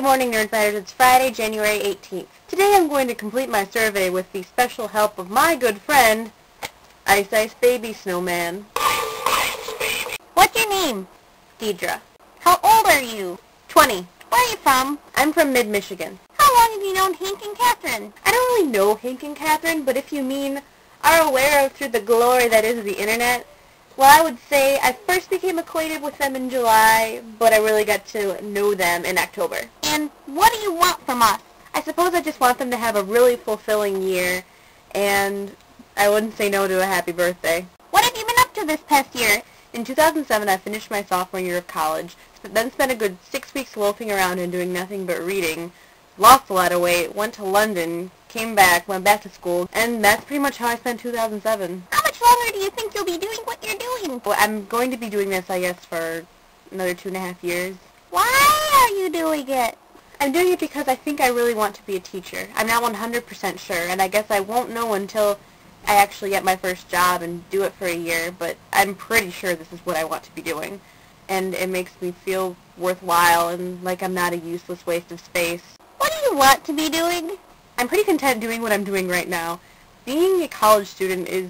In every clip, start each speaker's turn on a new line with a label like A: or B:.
A: Good morning, Nerdsiders. It's Friday, January 18th. Today I'm going to complete my survey with the special help of my good friend, Ice Ice Baby Snowman.
B: What's your name?
A: Diedra.
B: How old are you?
A: 20.
B: Where are you from?
A: I'm from mid-Michigan.
B: How long have you known Hank and Catherine?
A: I don't really know Hank and Catherine, but if you mean are aware of through the glory that is the internet, well, I would say I first became acquainted with them in July, but I really got to know them in October.
B: And what do you want from us?
A: I suppose I just want them to have a really fulfilling year, and I wouldn't say no to a happy birthday.
B: What have you been up to this past year?
A: In 2007, I finished my sophomore year of college, then spent a good 6 weeks loafing around and doing nothing but reading, lost a lot of weight, went to London, came back, went back to school, and that's pretty much how I spent 2007.
B: How much longer do you think you'll be doing what you're doing?
A: Well, I'm going to be doing this, I guess, for another 2.5 years.
B: Why are you doing it?
A: I'm doing it because I think I really want to be a teacher. I'm not 100% sure, and I guess I won't know until I actually get my first job and do it for a year, but I'm pretty sure this is what I want to be doing. And it makes me feel worthwhile and like I'm not a useless waste of space.
B: What do you want to be doing?
A: I'm pretty content doing what I'm doing right now. Being a college student is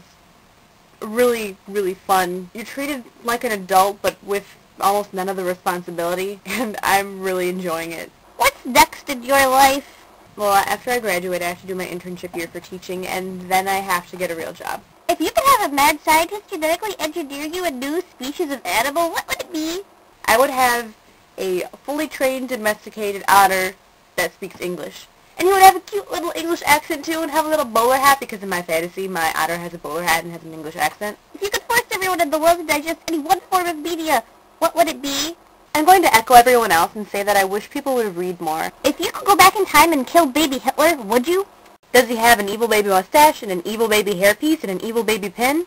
A: really, really fun. You're treated like an adult, but with almost none of the responsibility, and I'm really enjoying it.
B: What's next in your life?
A: Well, after I graduate, I have to do my internship year for teaching, and then I have to get a real job.
B: If you could have a mad scientist genetically engineer you a new species of animal, what would it be?
A: I would have a fully trained, domesticated otter that speaks English. And he would have a cute little English accent, too, and have a little bowler hat, because in my fantasy, my otter has a bowler hat and has an English accent.
B: If you could force everyone in the world to digest any one form of media, what would it be?
A: I'm going to echo everyone else and say that I wish people would read more.
B: If you could go back in time and kill baby Hitler, would you?
A: Does he have an evil baby mustache and an evil baby hairpiece and an evil baby pin?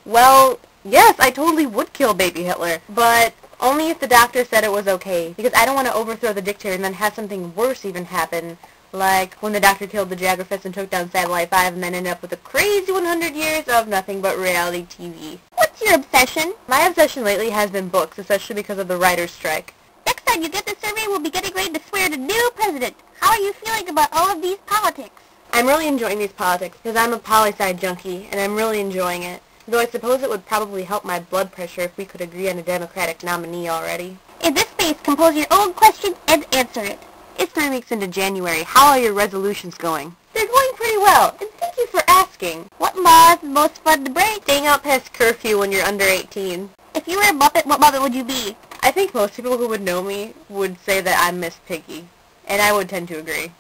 A: Well, yes, I totally would kill baby Hitler, but only if the doctor said it was okay, because I don't want to overthrow the dictator and then have something worse even happen, like when the doctor killed the Jagrafist and took down Satellite 5 and then ended up with a crazy 100 years of nothing but reality TV.
B: What's your obsession?
A: My obsession lately has been books, especially because of the writer's strike.
B: Next time you get the survey, we'll be getting ready to swear in a new president. How are you feeling about all of these politics?
A: I'm really enjoying these politics because I'm a poli-sci junkie, and I'm really enjoying it. Though I suppose it would probably help my blood pressure if we could agree on a Democratic nominee already.
B: In this space, compose your own question and answer it.
A: It's 3 weeks into January. How are your resolutions going? They're going pretty well, and thank you for asking.
B: What law is the most fun to break?
A: Staying out past curfew when you're under 18.
B: If you were a Muppet, what Muppet would you be?
A: I think most people who would know me would say that I'm Miss Piggy, and I would tend to agree.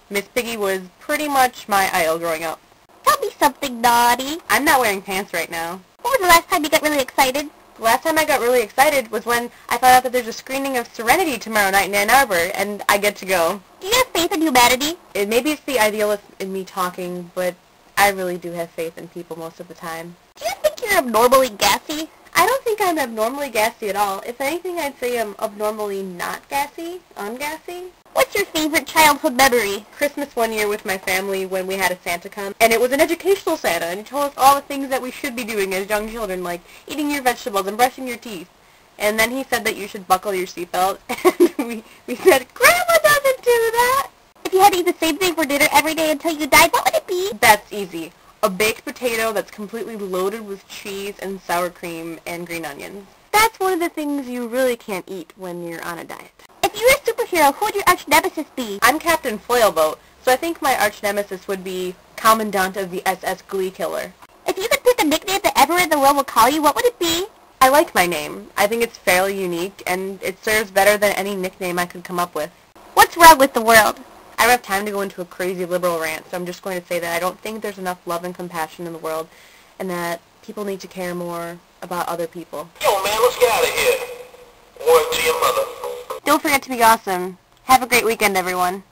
A: Miss Piggy was pretty much my idol growing up.
B: Tell me something naughty.
A: I'm not wearing pants right now.
B: When was the last time you got really excited?
A: The last time I got really excited was when I found out that there's a screening of Serenity tomorrow night in Ann Arbor, and I get to go.
B: Do you have faith in humanity?
A: Maybe it's the idealist in me talking, but I really do have faith in people most of the time.
B: Do you think you're abnormally gassy?
A: I don't think I'm abnormally gassy at all. If anything, I'd say I'm abnormally not gassy, ungassy.
B: What's your favorite childhood memory?
A: Christmas one year with my family when we had a Santa come, and it was an educational Santa, and he told us all the things that we should be doing as young children, like eating your vegetables and brushing your teeth. And then he said that you should buckle your seatbelt, and we said, Grandma doesn't do that!
B: If you had to eat the same thing for dinner every day until you died, what would it be?
A: That's easy. A baked potato that's completely loaded with cheese and sour cream and green onions. That's one of the things you really can't eat when you're on a diet.
B: If you were a superhero, who would your arch nemesis be?
A: I'm Captain Flailboat, so I think my arch nemesis would be Commandant of the SS Glee Killer.
B: If you could pick a nickname that everyone in the world will call you, what would it be?
A: I like my name. I think it's fairly unique, and it serves better than any nickname I could come up with.
B: What's wrong with the world?
A: I don't have time to go into a crazy liberal rant, so I'm just going to say that I don't think there's enough love and compassion in the world, and that people need to care more about other people.
C: Yo, man, let's get out of here. Word to your mother.
A: Don't forget to be awesome. Have a great weekend, everyone.